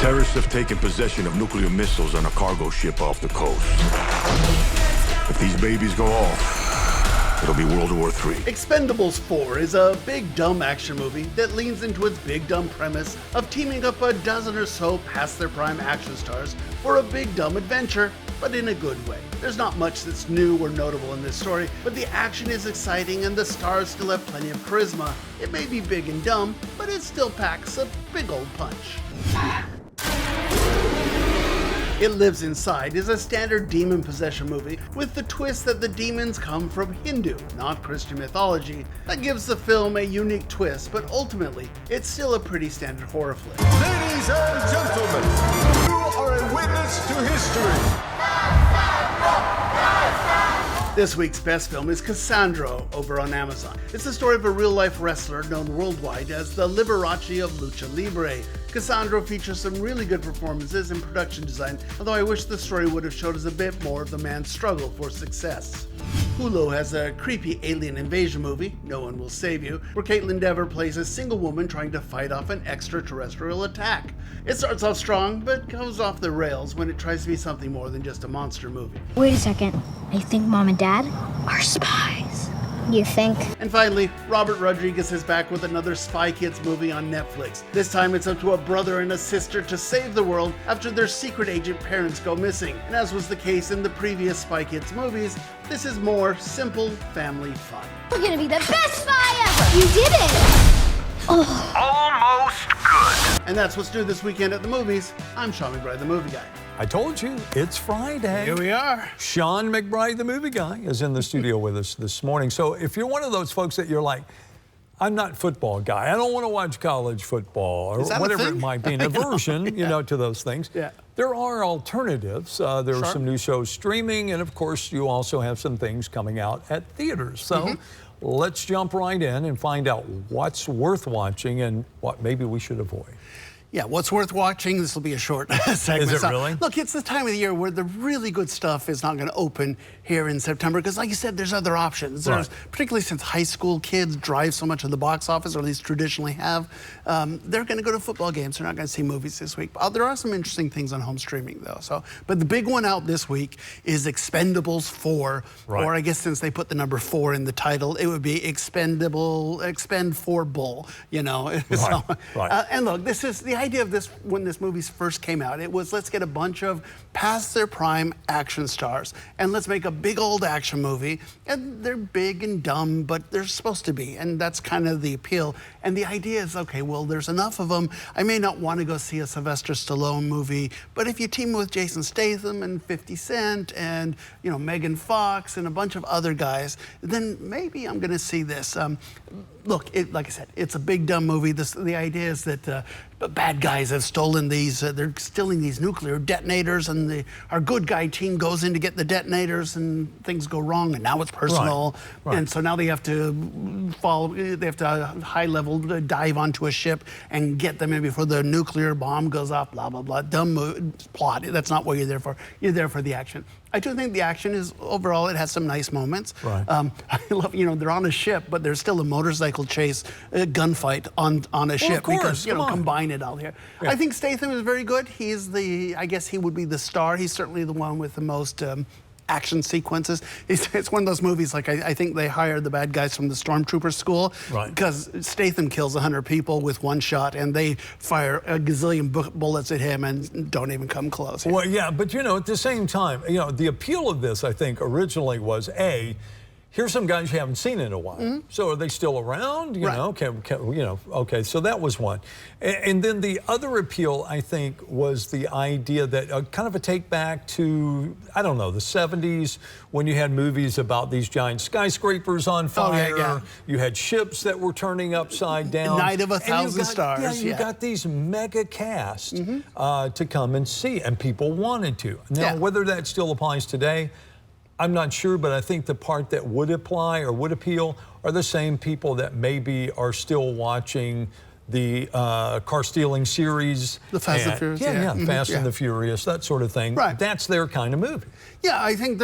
Terrorists have taken possession of nuclear missiles on a cargo ship off the coast. If these babies go off, it'll be World War III. Expend4bles 4 is a big dumb action movie that leans into its big dumb premise of teaming up a dozen or so past their prime action stars for a big dumb adventure, but in a good way. There's not much that's new or notable in this story, but the action is exciting and the stars still have plenty of charisma. It may be big and dumb, but it still packs a big old punch. It Lives Inside is a standard demon possession movie with the twist that the demons come from Hindu, not Christian mythology. That gives the film a unique twist, but ultimately, it's still a pretty standard horror flick. Ladies and gentlemen, you are a witness to history. This week's best film is Cassandro over on Amazon. It's the story of a real-life wrestler known worldwide as the Liberace of Lucha Libre. Cassandro features some really good performances and production design, although I wish the story would have showed us a bit more of the man's struggle for success. Hulu has a creepy alien invasion movie, No One Will Save You, where Caitlin Dever plays a single woman trying to fight off an extraterrestrial attack. It starts off strong, but goes off the rails when it tries to be something more than just a monster movie. Wait a second. I think Mom and Dad are spies. You think? And finally, Robert Rodriguez is back with another Spy Kids movie on Netflix. This time it's up to a brother and a sister to save the world after their secret agent parents go missing. And as was the case in the previous Spy Kids movies, this is more simple family fun. We're gonna be the best spy ever! You did it! Oh. Almost good. And that's what's new this weekend at the movies. I'm Sean McBride, the movie guy. I told you, it's Friday. Here we are. Sean McBride, the movie guy, is in the studio with us this morning. So if you're one of those folks that you're like, I'm not a football guy, I don't want to watch college football, or whatever it might be, an aversion, you know, to those things. Yeah. There are alternatives. There are some new shows streaming, and of course, you also have some things coming out at theaters. So let's jump right in and find out what's worth watching and what maybe we should avoid. Yeah, what's worth watching? This will be a short segment. Is it really? Look, it's the time of the year where the really good stuff is not going to open here in September because, like you said, there's other options. There's, particularly since high school kids drive so much of the box office, or at least traditionally have, they're going to go to football games. They're not going to see movies this week. There are some interesting things on home streaming, though. But the big one out this week is Expend4bles 4, or I guess since they put the number 4 in the title, it would be Expend4bles, you know. And look, this is the idea of this when this movie first came out. It was, let's get a bunch of past their prime action stars and let's make a big old action movie. And they're big and dumb, but they're supposed to be. And that's kind of the appeal. And the idea is, okay, well, there's enough of them. I may not want to go see a Sylvester Stallone movie, but if you team with Jason Statham and 50 Cent and, you know, Megan Fox and a bunch of other guys, then maybe I'm going to see this. Look, like I said, it's a big dumb movie. The idea is that bad guys have stolen these, they're stealing these nuclear detonators, and our good guy team goes in to get the detonators and things go wrong, and now it's personal. And so now they have to high level dive onto a ship and get them in before the nuclear bomb goes off, blah, blah, blah. Dumb plot. That's not what you're there for. You're there for the action. I do think the action is, overall, it has some nice moments. I love, you know, they're on a ship, but there's still a motorcycle chase, a gunfight on a ship. Of course, because, you know, combine it all here. I think Statham is very good. He's I guess he would be the star. He's certainly the one with the most action sequences. It's one of those movies, like I think they hired the bad guys from the Stormtrooper school, because Statham kills 100 people with one shot and they fire a gazillion bullets at him and don't even come close. Well, yeah, but you know, at the same time, you know, the appeal of this, I think, originally was here's some guys you haven't seen in a while. So are they still around? You know, you know, okay, so that was one. And then the other appeal, I think, was the idea that kind of a take back to, I don't know, the 70s, when you had movies about these giant skyscrapers on fire. You had ships that were turning upside down. Night of a Thousand Stars. Yeah, you got these mega casts to come and see, and people wanted to. Now, whether that still applies today, I'm not sure, but I think the part that would apply or would appeal are the same people that maybe are still watching the car stealing series. The Fast and Furious, Yeah, Fast yeah. and the Furious, that sort of thing. Right. That's their kind of movie. Yeah, I think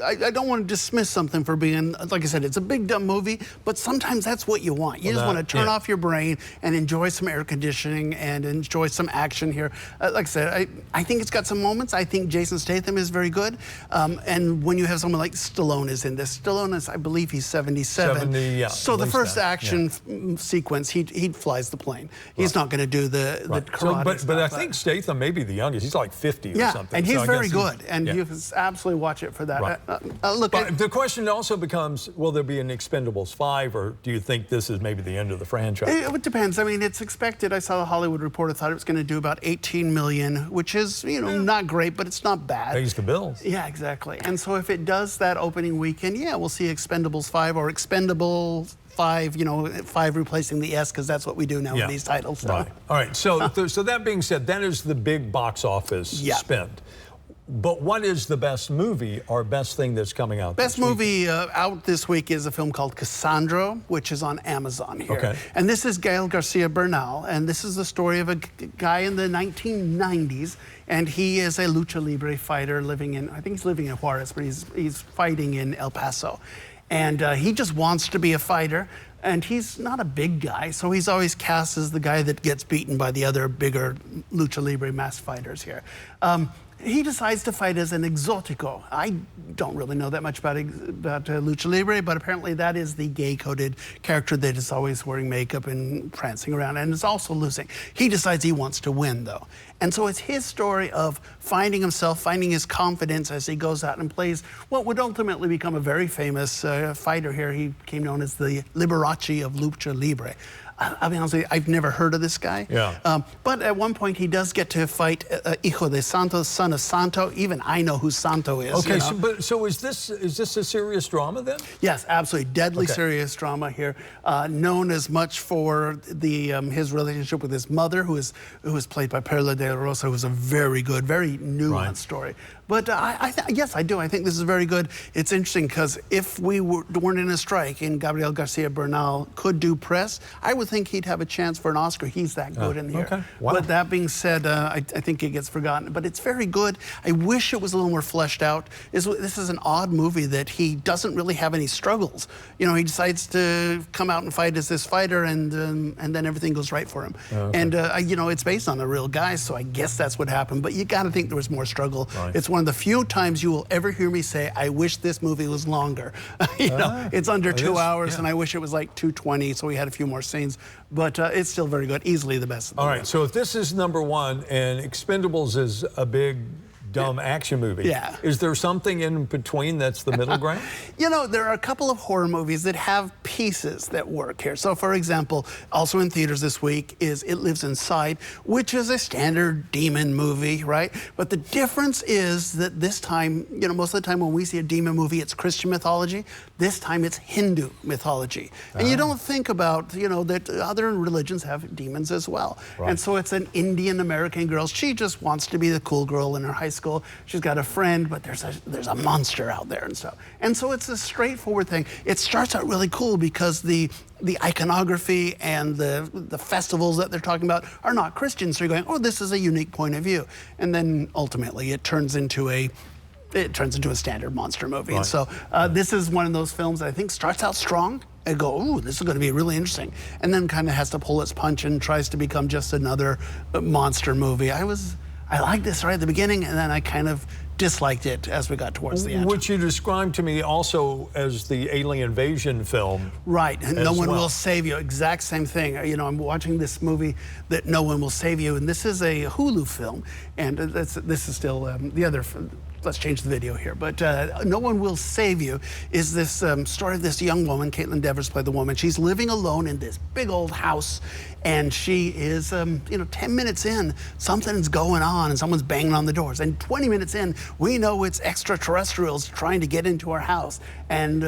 I don't want to dismiss something for being, like I said, it's a big, dumb movie, but sometimes that's what you want. You just want to turn off your brain and enjoy some air conditioning and enjoy some action here. Like I said, I think it's got some moments. I think Jason Statham is very good. And when you have someone like Stallone is in this, Stallone is, I believe he's 77. 70, yeah. So the first action sequence, he flies the plane. He's not going to do the karate stuff. But I think Statham may be the youngest. He's like 50 or something. And he's so very good. And you absolutely watch it for that. Right. But the question also becomes, will there be an Expendables 5, or do you think this is maybe the end of the franchise? It depends. I mean, it's expected. I saw the Hollywood Reporter thought it was going to do about 18 million, which is, not great, but it's not bad. Pays the bills. Yeah, exactly. And so if it does that opening weekend, we'll see Expendables 5 or Expendable 5, 5 replacing the S, because that's what we do now with these titles. So. Right. All right. So, so that being said, that is the big box office spend. But what is the best movie or best thing that's coming out? Best movie out this week is a film called Cassandro, which is on Amazon here. Okay. And this is Gael Garcia Bernal, and this is the story of a guy in the 1990s, and he is a lucha libre fighter living in, I think he's living in Juarez, but he's fighting in El Paso. And he just wants to be a fighter. And he's not a big guy, so he's always cast as the guy that gets beaten by the other bigger lucha libre masked fighters here. He decides to fight as an exotico. I don't really know that much about lucha libre, but apparently that is the gay-coded character that is always wearing makeup and prancing around and is also losing. He decides he wants to win, though. And so it's his story of finding himself, finding his confidence as he goes out and plays what would ultimately become a very famous fighter here. He became known as the Liberace of lucha libre. I'll be honest with you, I've never heard of this guy. Yeah. But at one point, he does get to fight Hijo de Santo, son of Santo. Even I know who Santo is. Okay, so is this a serious drama then? Yes, absolutely. Deadly serious drama here. Known as much for his relationship with his mother, who is played by Perla de Rosa, who's a very good, very nuanced story. But yes, I do. I think this is very good. It's interesting because if we weren't in a strike and Gabriel Garcia Bernal could do press, I would think he'd have a chance for an Oscar. He's that good in here. Okay. Wow. But that being said, I think it gets forgotten. But it's very good. I wish it was a little more fleshed out. This is an odd movie that he doesn't really have any struggles. He decides to come out and fight as this fighter, and then everything goes right for him. Okay. And it's based on a real guy, so I guess that's what happened. But you got to think there was more struggle. Right. It's one of the few times you will ever hear me say, I wish this movie was longer. It's under 2 hours, and I wish it was like 2:20, so we had a few more scenes. But it's still very good, easily the best. All right, so if this is number one and Expendables is a big, dumb action movie, is there something in between that's the middle ground? There are a couple of horror movies that have pieces that work here. So, for example, also in theaters this week is It Lives Inside, which is a standard demon movie, right? But the difference is that this time, most of the time when we see a demon movie, it's Christian mythology. This time it's Hindu mythology. And you don't think about, that other religions have demons as well. Right. And so it's an Indian American girl. She just wants to be the cool girl in her high school. She's got a friend, but there's a monster out there and stuff. And so it's a straightforward thing. It starts out really cool because the iconography and the festivals that they're talking about are not Christian. So you're going, oh, this is a unique point of view. And then ultimately it turns into a standard monster movie. Right. And so this is one of those films that I think starts out strong. I go, ooh, this is going to be really interesting. And then kind of has to pull its punch and tries to become just another monster movie. I liked this right at the beginning, and then I kind of disliked it as we got towards the end. Which you described to me also as the alien invasion film. Right, and No One Will Save You, exact same thing. I'm watching this movie that No One Will Save You, and this is a Hulu film, and this is still the other. Let's change the video here. But No One Will Save You is this story of this young woman. Caitlin Devers played the woman. She's living alone in this big old house, and she is, 10 minutes in, something's going on, and someone's banging on the doors. And 20 minutes in, we know it's extraterrestrials trying to get into our house. And,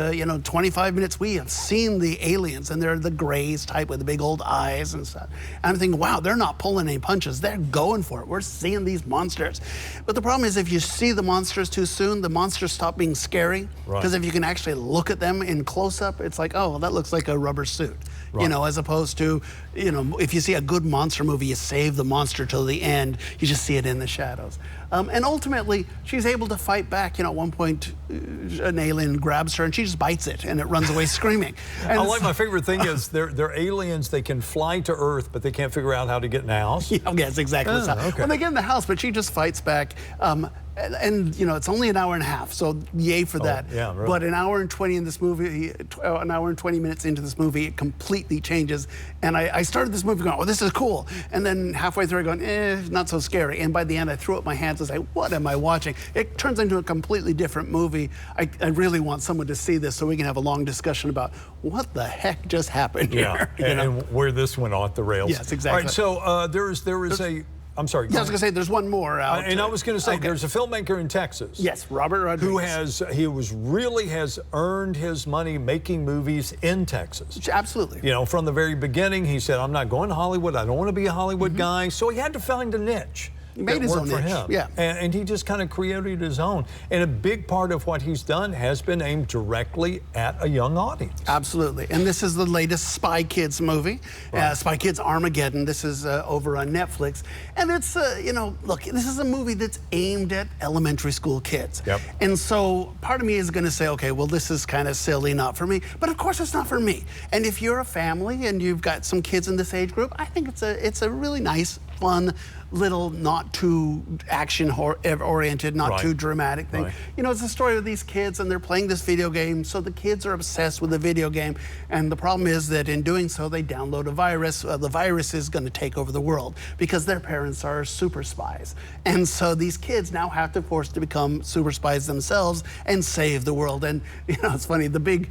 25 minutes, we have seen the aliens, and they're the Greys type with the big old eyes and stuff. And I'm thinking, wow, they're not pulling any punches. They're going for it. We're seeing these monsters. But the problem is if you see the monsters too soon, the monsters stop being scary. Because if you can actually look at them in close-up, it's like, oh, well, that looks like a rubber suit. you know, as opposed to, you know, if you see a good monster movie, you save the monster till the end. You just see it in the shadows. And ultimately, she's able to fight back. You know, at one point, an alien grabs her and she just bites it and it runs away screaming. And I like, my favorite thing is they're aliens. They can fly to Earth, but they can't figure out how to get in the house. Yeah, yes, exactly. Okay. When they get in the house, but she just fights back. And you know, it's only an hour and a half, so yay for that. Yeah, really. But an hour and 20 in this movie, an hour and 20 minutes into this movie, it completely changes. And I started this movie going, oh, this is cool. And then halfway through, I going, not so scary. And by the end, I threw up my hands and say, what am I watching? It turns into a completely different movie. I really want someone to see this so we can have a long discussion about what the heck just happened here. Yeah, and where this went off the rails. Yes, exactly. All right, so there is a. I'm sorry. Yeah, I was going to say there's one more out. And I was going to say there's a filmmaker in Texas. Yes, Robert Rodriguez. Who has earned his money making movies in Texas. Absolutely. You know, from the very beginning, he said, I'm not going to Hollywood. I don't want to be a Hollywood guy. So he had to find a niche. He made his own niche. Him. Yeah. And he just kind of created his own. And a big part of what he's done has been aimed directly at a young audience. Absolutely. And this is the latest Spy Kids movie, Spy Kids Armageddon. This is over on Netflix. And it's, you know, look, this is a movie that's aimed at elementary school kids. Yep. And so part of me is going to say, okay, well, this is kind of silly, not for me. But of course, it's not for me. And if you're a family and you've got some kids in this age group, I think it's a really nice, fun, little, not too action-oriented, not too dramatic thing. Right. You know, it's the story of these kids, and they're playing this video game, so the kids are obsessed with the video game, and the problem is that in doing so, they download a virus. The virus is going to take over the world because their parents are super spies. And so these kids now have to force to become super spies themselves and save the world. And, you know, it's funny, the big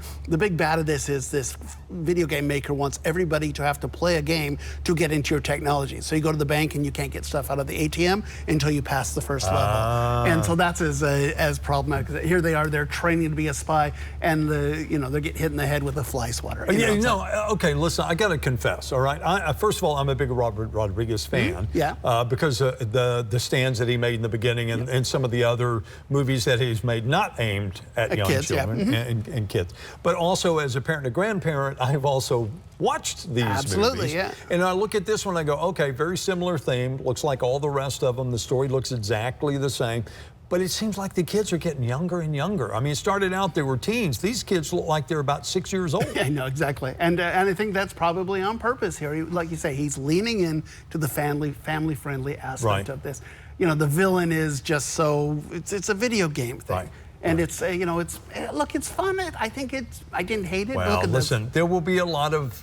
bad of this is this video game maker wants everybody to have to play a game to get into your technology. So you go to the bank and you can't get stuff out of the ATM until you pass the first level. And so that's as problematic. Here they are, they're training to be a spy, and they get hit in the head with a fly swatter. Okay, listen, I got to confess, all right? First of all, I'm a big Robert Rodriguez fan. Because the stands that he made in the beginning and some of the other movies that he's made, not aimed at young kids, children and kids. But also as a parent and grandparent, I've also watched these movies. And I look at this one, I go, okay, very similar theme, looks like all the rest of them. The story looks exactly the same. But it seems like the kids are getting younger and younger. I mean, it started out, they were teens. These kids look like they're about 6 years old. I know, exactly. And I think that's probably on purpose here. Like you say, he's leaning in to the family-friendly aspect of this. You know, the villain is just so, it's a video game thing. And it's, you know, look, it's fun. I didn't hate it. Well, look listen, there will be a lot of,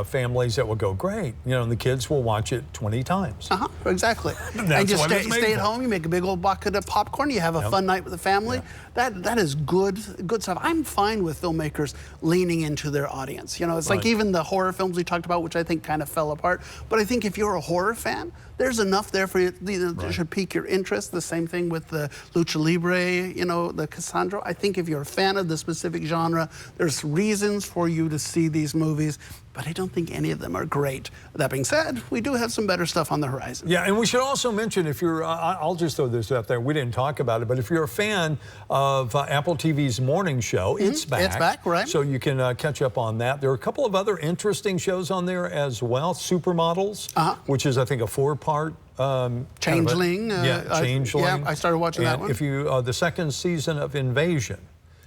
families that will go, great. You know, and the kids will watch it 20 times. Exactly. And just stay at home, you make a big old bucket of popcorn, you have a fun night with the family. That is good stuff. I'm fine with filmmakers leaning into their audience. You know, it's like even the horror films we talked about, which I think kind of fell apart. But I think if you're a horror fan, there's enough there for you that should pique your interest. The same thing with the Lucha Libre, you know, the Cassandro. I think if you're a fan of the specific genre, there's reasons for you to see these movies, but I don't think any of them are great. That being said, we do have some better stuff on the horizon. Yeah, and we should also mention, if you're, I'll just throw this out there, we didn't talk about it, but if you're a fan of Apple TV's morning show, it's back. It's back, right. So you can catch up on that. There are a couple of other interesting shows on there as well. Supermodels, which is, I think, a 4-part Changeling. Changeling. I started watching that one. If you, the second season of Invasion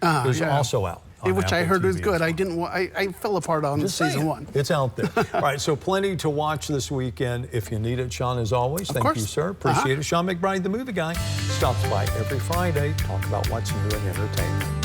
is also out. Which I heard was good. I fell apart on season 1. It's out there. All right, so plenty to watch this weekend. If you need it, Sean, as always, thank you, sir. Appreciate it. Sean McBride, the movie guy, stops by every Friday, talk about what's new in entertainment.